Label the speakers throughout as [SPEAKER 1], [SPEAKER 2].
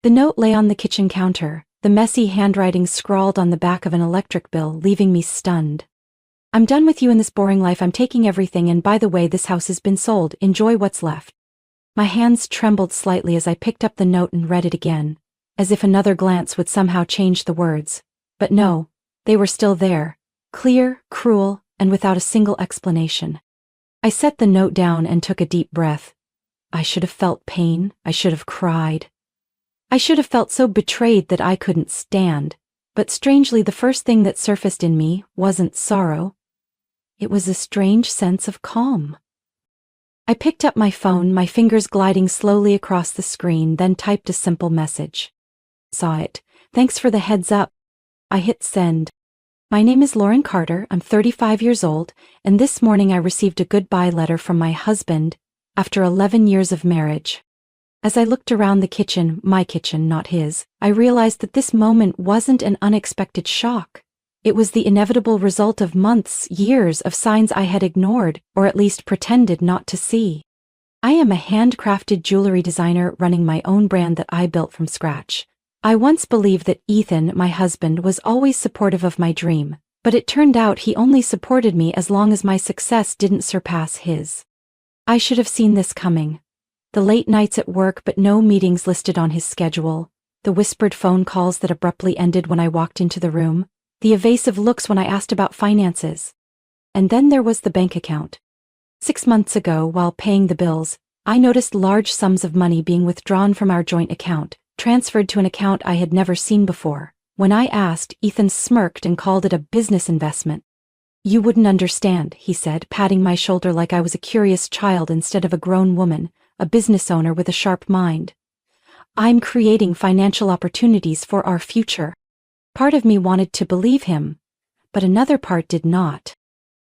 [SPEAKER 1] The note lay on the kitchen counter, the messy handwriting scrawled on the back of an electric bill, leaving me stunned. "I'm done with you in this boring life. I'm taking everything, and by the way, this house has been sold. Enjoy what's left." My hands trembled slightly as I picked up the note and read it again, as if another glance would somehow change the words. But no, they were still there, clear, cruel, and without a single explanation. I set the note down and took a deep breath. I should have felt pain. I should have cried. I should have felt so betrayed that I couldn't stand. But strangely, the first thing that surfaced in me wasn't sorrow. It was a strange sense of calm. I picked up my phone, my fingers gliding slowly across the screen, then typed a simple message. Saw it. "Thanks for the heads up." I hit send. "My name is Lauren Carter. I'm 35 years old, and this morning I received a goodbye letter from my husband after 11 years of marriage." As I looked around the kitchen, my kitchen, not his, I realized that this moment wasn't an unexpected shock. It was the inevitable result of months, years of signs I had ignored, or at least pretended not to see. I am a handcrafted jewelry designer running my own brand that I built from scratch. I once believed that Ethan, my husband, was always supportive of my dream, but it turned out he only supported me as long as my success didn't surpass his. I should have seen this coming. The late nights at work but no meetings listed on his schedule, the whispered phone calls that abruptly ended when I walked into the room, the evasive looks when I asked about finances. And then there was the bank account. 6 months ago, while paying the bills, I noticed large sums of money being withdrawn from our joint account, transferred to an account I had never seen before. When I asked, Ethan smirked and called it a business investment. "You wouldn't understand," he said, patting my shoulder like I was a curious child instead of a grown woman, a business owner with a sharp mind. "I'm creating financial opportunities for our future." Part of me wanted to believe him, but another part did not.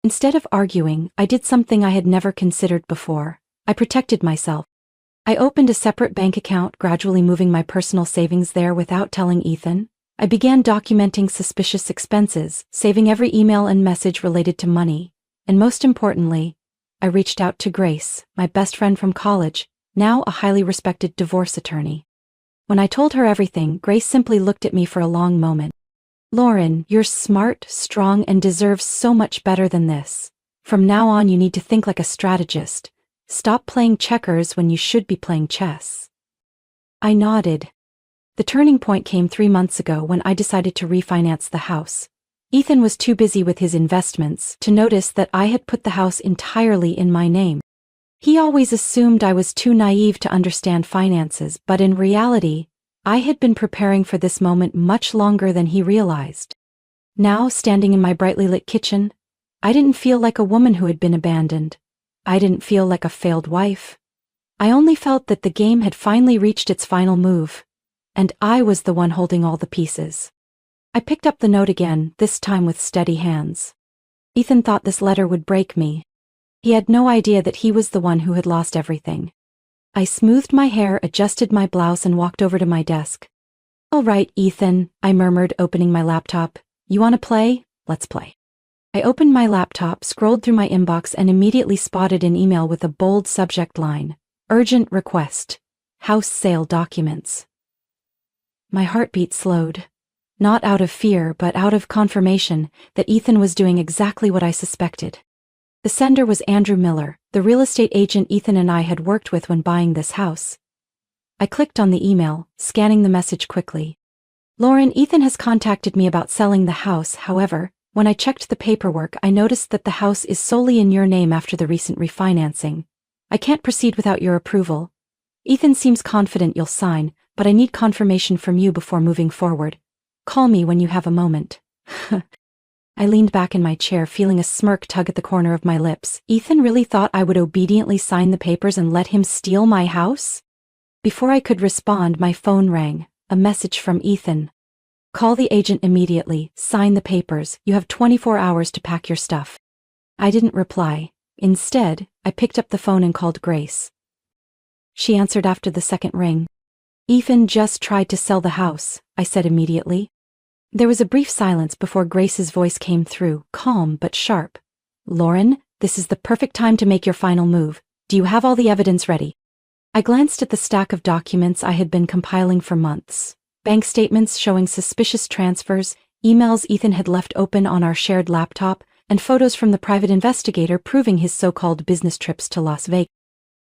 [SPEAKER 1] Instead of arguing, I did something I had never considered before. I protected myself. I opened a separate bank account, gradually moving my personal savings there without telling Ethan. I began documenting suspicious expenses, saving every email and message related to money. And most importantly, I reached out to Grace, my best friend from college, now a highly respected divorce attorney. When I told her everything, Grace simply looked at me for a long moment. "Lauren, you're smart, strong, and deserve so much better than this. From now on, you need to think like a strategist. Stop playing checkers when you should be playing chess." I nodded. The turning point came 3 months ago when I decided to refinance the house. Ethan was too busy with his investments to notice that I had put the house entirely in my name. He always assumed I was too naive to understand finances, but in reality, I had been preparing for this moment much longer than he realized. Now, standing in my brightly lit kitchen, I didn't feel like a woman who had been abandoned. I didn't feel like a failed wife. I only felt that the game had finally reached its final move, and I was the one holding all the pieces. I picked up the note again, this time with steady hands. Ethan thought this letter would break me. He had no idea that he was the one who had lost everything. I smoothed my hair, adjusted my blouse, and walked over to my desk. "All right, Ethan," I murmured, opening my laptop. "You want to play? Let's play." I opened my laptop, scrolled through my inbox, and immediately spotted an email with a bold subject line. "Urgent request. House sale documents." My heartbeat slowed. Not out of fear, but out of confirmation that Ethan was doing exactly what I suspected. The sender was Andrew Miller, the real estate agent Ethan and I had worked with when buying this house. I clicked on the email, scanning the message quickly. "Lauren, Ethan has contacted me about selling the house. However, when I checked the paperwork, I noticed that the house is solely in your name after the recent refinancing. I can't proceed without your approval. Ethan seems confident you'll sign, but I need confirmation from you before moving forward. Call me when you have a moment." I leaned back in my chair, feeling a smirk tug at the corner of my lips. Ethan really thought I would obediently sign the papers and let him steal my house? Before I could respond, my phone rang, a message from Ethan. "Call the agent immediately, sign the papers, you have 24 hours to pack your stuff." I didn't reply. Instead, I picked up the phone and called Grace. She answered after the second ring. "Ethan just tried to sell the house," I said immediately. There was a brief silence before Grace's voice came through, calm but sharp. "Lauren, this is the perfect time to make your final move. Do you have all the evidence ready?" I glanced at the stack of documents I had been compiling for months. Bank statements showing suspicious transfers, emails Ethan had left open on our shared laptop, and photos from the private investigator proving his so-called business trips to Las Vegas.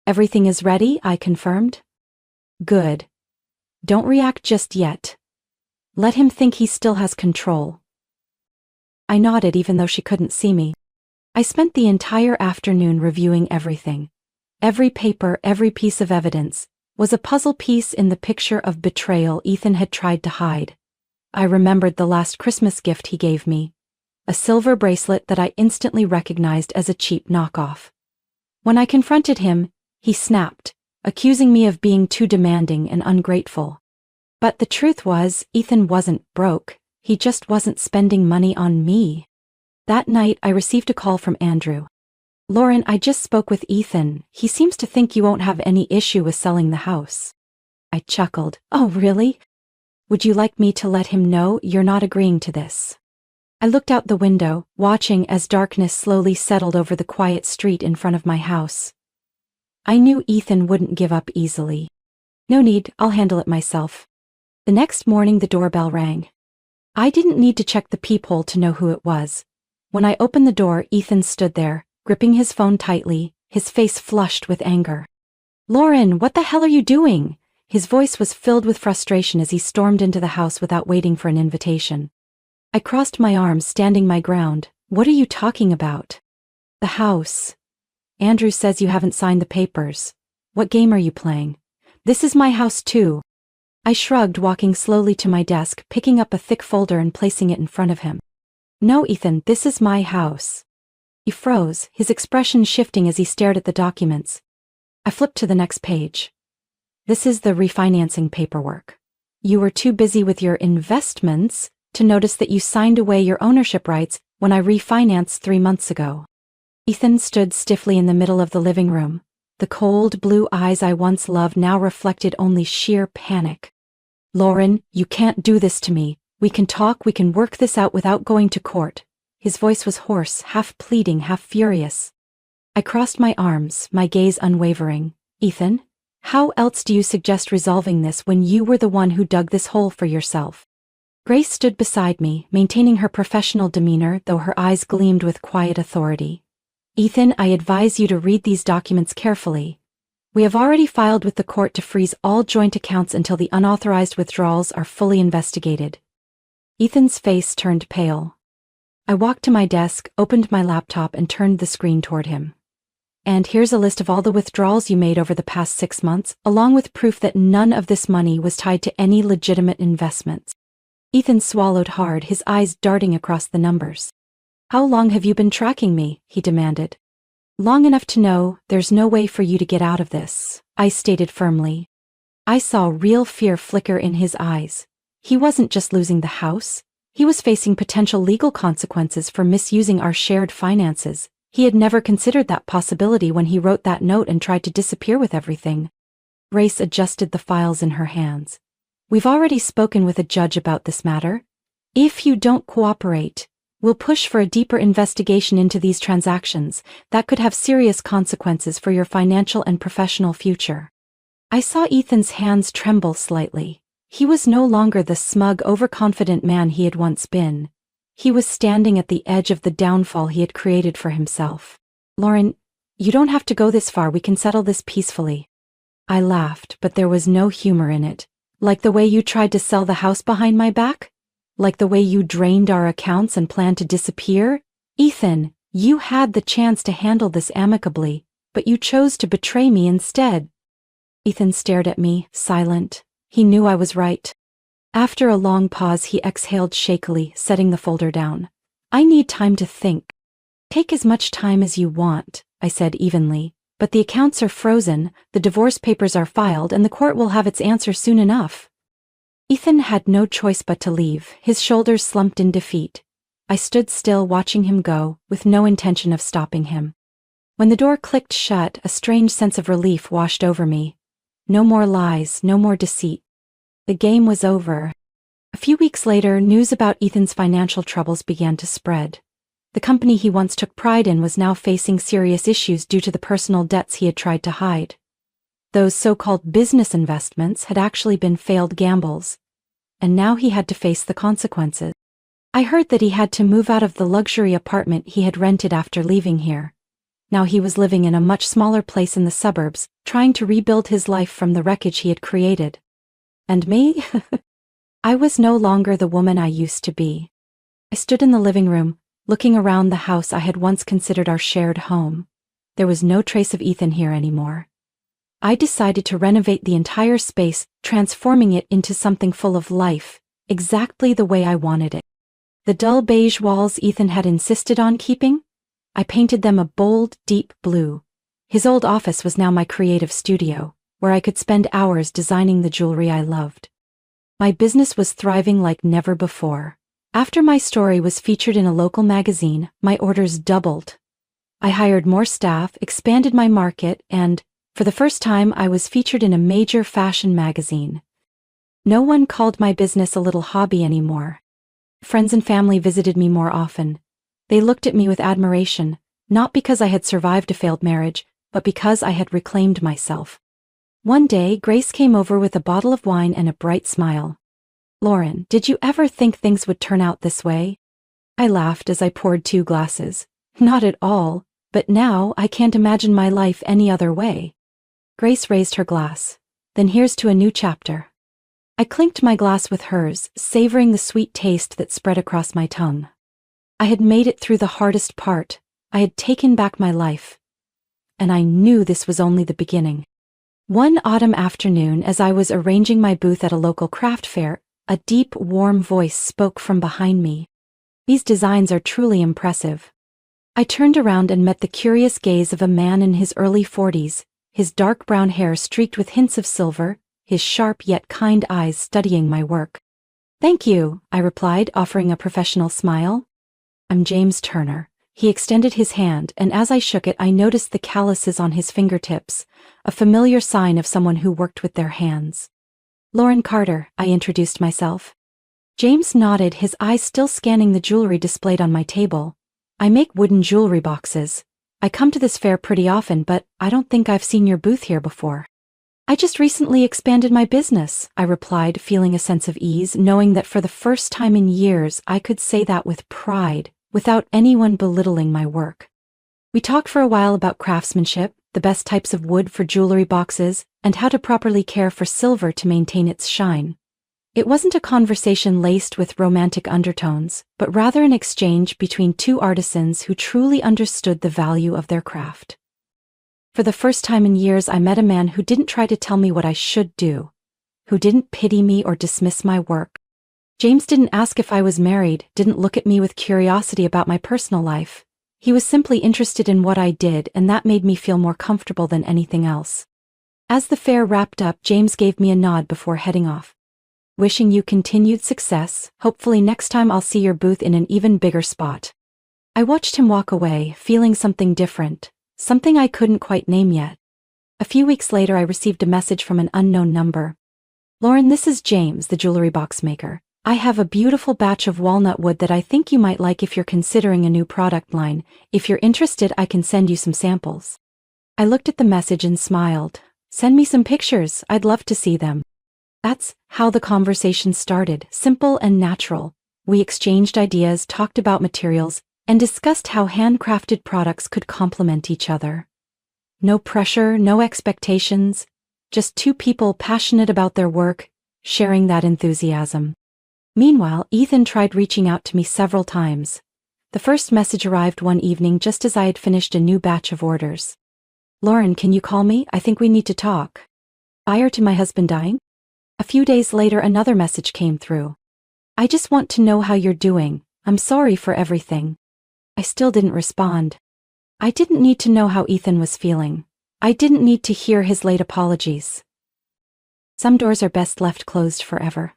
[SPEAKER 1] Everything is ready, I confirmed. Good. Don't react just yet. Let him think he still has control. I nodded even though she couldn't see me. I spent the entire afternoon reviewing everything. Every paper, every piece of evidence, was a puzzle piece in the picture of betrayal Ethan had tried to hide. I remembered the last Christmas gift he gave me, a silver bracelet that I instantly recognized as a cheap knockoff. When I confronted him, he snapped, accusing me of being too demanding and ungrateful. But the truth was, Ethan wasn't broke, he just wasn't spending money on me. That night I received a call from Andrew. Lauren, I just spoke with Ethan. He seems to think you won't have any issue with selling the house. I chuckled. Oh, really? Would you like me to let him know you're not agreeing to this? I looked out the window, watching as darkness slowly settled over the quiet street in front of my house. I knew Ethan wouldn't give up easily. No need, I'll handle it myself. The next morning the doorbell rang. I didn't need to check the peephole to know who it was. When I opened the door, Ethan stood there, gripping his phone tightly, his face flushed with anger. Lauren, what the hell are you doing? His voice was filled with frustration as he stormed into the house without waiting for an invitation. I crossed my arms, standing my ground. What are you talking about? The house. Andrew says you haven't signed the papers. What game are you playing? This is my house too. I shrugged, walking slowly to my desk, picking up a thick folder and placing it in front of him. No, Ethan, this is my house. He froze, his expression shifting as he stared at the documents. I flipped to the next page. This is the refinancing paperwork. You were too busy with your investments to notice that you signed away your ownership rights when I refinanced 3 months ago. Ethan stood stiffly in the middle of the living room. The cold blue eyes I once loved now reflected only sheer panic. Lauren, you can't do this to me. We can talk, we can work this out without going to court. His voice was hoarse, half pleading, half furious. I crossed my arms, my gaze unwavering. Ethan, how else do you suggest resolving this when you were the one who dug this hole for yourself? Grace stood beside me, maintaining her professional demeanor, though her eyes gleamed with quiet authority. Ethan, I advise you to read these documents carefully. We have already filed with the court to freeze all joint accounts until the unauthorized withdrawals are fully investigated. Ethan's face turned pale. I walked to my desk, opened my laptop, and turned the screen toward him. And here's a list of all the withdrawals you made over the past 6 months, along with proof that none of this money was tied to any legitimate investments. Ethan swallowed hard, his eyes darting across the numbers. How long have you been tracking me? He demanded. Long enough to know there's no way for you to get out of this, I stated firmly. I saw real fear flicker in his eyes. He wasn't just losing the house. He was facing potential legal consequences for misusing our shared finances. He had never considered that possibility when he wrote that note and tried to disappear with everything. Grace adjusted the files in her hands. We've already spoken with a judge about this matter. If you don't cooperate, we'll push for a deeper investigation into these transactions that could have serious consequences for your financial and professional future. I saw Ethan's hands tremble slightly. He was no longer the smug, overconfident man he had once been. He was standing at the edge of the downfall he had created for himself. Lauren, you don't have to go this far, we can settle this peacefully. I laughed, but there was no humor in it. Like the way you tried to sell the house behind my back? Like the way you drained our accounts and planned to disappear? Ethan, you had the chance to handle this amicably, but you chose to betray me instead. Ethan stared at me, silent. He knew I was right. After a long pause, he exhaled shakily, setting the folder down. I need time to think. Take as much time as you want, I said evenly, but the accounts are frozen, the divorce papers are filed, and the court will have its answer soon enough. Ethan had no choice but to leave, his shoulders slumped in defeat. I stood still, watching him go, with no intention of stopping him. When the door clicked shut, a strange sense of relief washed over me. No more lies, no more deceit. The game was over. A few weeks later, news about Ethan's financial troubles began to spread. The company he once took pride in was now facing serious issues due to the personal debts he had tried to hide. Those so-called business investments had actually been failed gambles, and now he had to face the consequences. I heard that he had to move out of the luxury apartment he had rented after leaving here. Now he was living in a much smaller place in the suburbs, trying to rebuild his life from the wreckage he had created. And me? I was no longer the woman I used to be. I stood in the living room, looking around the house I had once considered our shared home. There was no trace of Ethan here anymore. I decided to renovate the entire space, transforming it into something full of life, exactly the way I wanted it. The dull beige walls Ethan had insisted on keeping, I painted them a bold, deep blue. His old office was now my creative studio, where I could spend hours designing the jewelry I loved. My business was thriving like never before. After my story was featured in a local magazine, my orders doubled. I hired more staff, expanded my market, and, for the first time, I was featured in a major fashion magazine. No one called my business a little hobby anymore. Friends and family visited me more often. They looked at me with admiration, not because I had survived a failed marriage, but because I had reclaimed myself. One day, Grace came over with a bottle of wine and a bright smile. "Lauren, did you ever think things would turn out this way?" I laughed as I poured 2 glasses. "Not at all, but now I can't imagine my life any other way." Grace raised her glass. "Then here's to a new chapter." I clinked my glass with hers, savoring the sweet taste that spread across my tongue. I had made it through the hardest part. I had taken back my life. And I knew this was only the beginning. One autumn afternoon, as I was arranging my booth at a local craft fair, a deep, warm voice spoke from behind me. "These designs are truly impressive." I turned around and met the curious gaze of a man in his early 40s, his dark brown hair streaked with hints of silver, his sharp yet kind eyes studying my work. "Thank you," I replied, offering a professional smile. "I'm James Turner." He extended his hand, and as I shook it, I noticed the calluses on his fingertips, a familiar sign of someone who worked with their hands. "Lauren Carter," I introduced myself. James nodded, his eyes still scanning the jewelry displayed on my table. "I make wooden jewelry boxes. I come to this fair pretty often, but I don't think I've seen your booth here before." "I just recently expanded my business," I replied, feeling a sense of ease, knowing that for the first time in years I could say that with pride, without anyone belittling my work. We talked for a while about craftsmanship, the best types of wood for jewelry boxes, and how to properly care for silver to maintain its shine. It wasn't a conversation laced with romantic undertones, but rather an exchange between 2 artisans who truly understood the value of their craft. For the first time in years, I met a man who didn't try to tell me what I should do, who didn't pity me or dismiss my work. James didn't ask if I was married, didn't look at me with curiosity about my personal life. He was simply interested in what I did, and that made me feel more comfortable than anything else. As the fair wrapped up, James gave me a nod before heading off. "Wishing you continued success. Hopefully next time I'll see your booth in an even bigger spot." I watched him walk away, feeling something different, something I couldn't quite name yet. A few weeks later, I received a message from an unknown number. "Lauren, this is James, the jewelry box maker. I have a beautiful batch of walnut wood that I think you might like if you're considering a new product line. If you're interested, I can send you some samples." I looked at the message and smiled. "Send me some pictures, I'd love to see them." That's how the conversation started, simple and natural. We exchanged ideas, talked about materials, and discussed how handcrafted products could complement each other. No pressure, no expectations, just 2 people passionate about their work, sharing that enthusiasm. Meanwhile, Ethan tried reaching out to me several times. The first message arrived one evening just as I had finished a new batch of orders. "Lauren, can you call me? I think we need to talk." Prior to my husband dying? A few days later, another message came through. "I just want to know how you're doing. I'm sorry for everything." I still didn't respond. I didn't need to know how Ethan was feeling. I didn't need to hear his late apologies. Some doors are best left closed forever.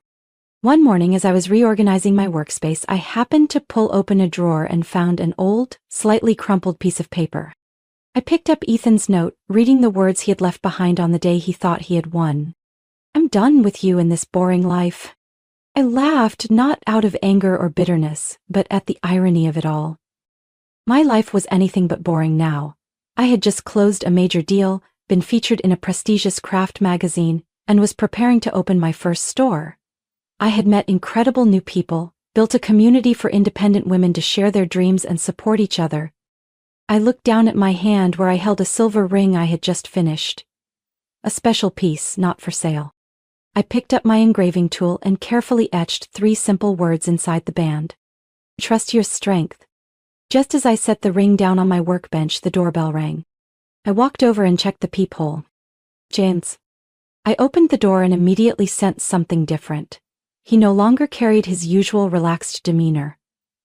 [SPEAKER 1] One morning, as I was reorganizing my workspace, I happened to pull open a drawer and found an old, slightly crumpled piece of paper. I picked up Ethan's note, reading the words he had left behind on the day he thought he had won. "I'm done with you in this boring life." I laughed, not out of anger or bitterness, but at the irony of it all. My life was anything but boring now. I had just closed a major deal, been featured in a prestigious craft magazine, and was preparing to open my first store. I had met incredible new people, built a community for independent women to share their dreams and support each other. I looked down at my hand where I held a silver ring I had just finished. A special piece, not for sale. I picked up my engraving tool and carefully etched 3 simple words inside the band. Trust your strength. Just as I set the ring down on my workbench, the doorbell rang. I walked over and checked the peephole. James. I opened the door and immediately sensed something different. He no longer carried his usual relaxed demeanor.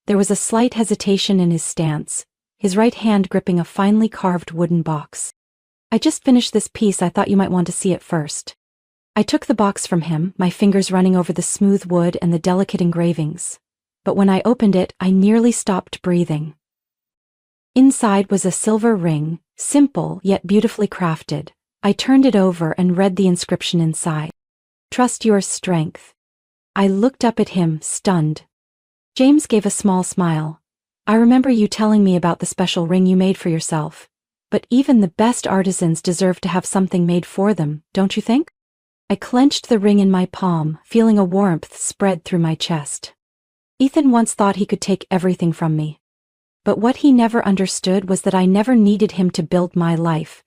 [SPEAKER 1] There was a slight hesitation in his stance, his right hand gripping a finely carved wooden box. I just finished this piece. I thought you might want to see it first. I took the box from him, my fingers running over the smooth wood and the delicate engravings. But when I opened it, I nearly stopped breathing. Inside was a silver ring, simple yet beautifully crafted. I turned it over and read the inscription inside. Trust your strength. I looked up at him, stunned. James gave a small smile. I remember you telling me about the special ring you made for yourself. But even the best artisans deserve to have something made for them, don't you think? I clenched the ring in my palm, feeling a warmth spread through my chest. Ethan once thought he could take everything from me. But what he never understood was that I never needed him to build my life.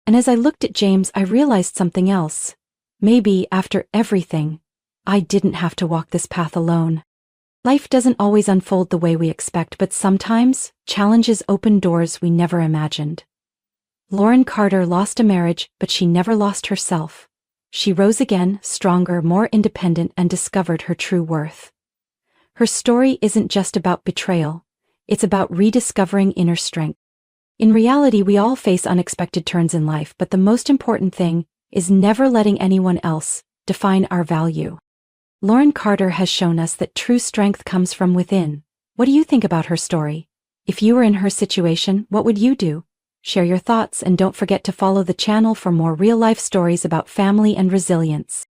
[SPEAKER 1] And as I looked at James, I realized something else. Maybe, after everything, I didn't have to walk this path alone. Life doesn't always unfold the way we expect, but sometimes, challenges open doors we never imagined. Lauren Carter lost a marriage, but she never lost herself. She rose again, stronger, more independent, and discovered her true worth. Her story isn't just about betrayal. It's about rediscovering inner strength. In reality, we all face unexpected turns in life, but the most important thing is never letting anyone else define our value. Lauren Carter has shown us that true strength comes from within. What do you think about her story? If you were in her situation, what would you do? Share your thoughts and don't forget to follow the channel for more real-life stories about family and resilience.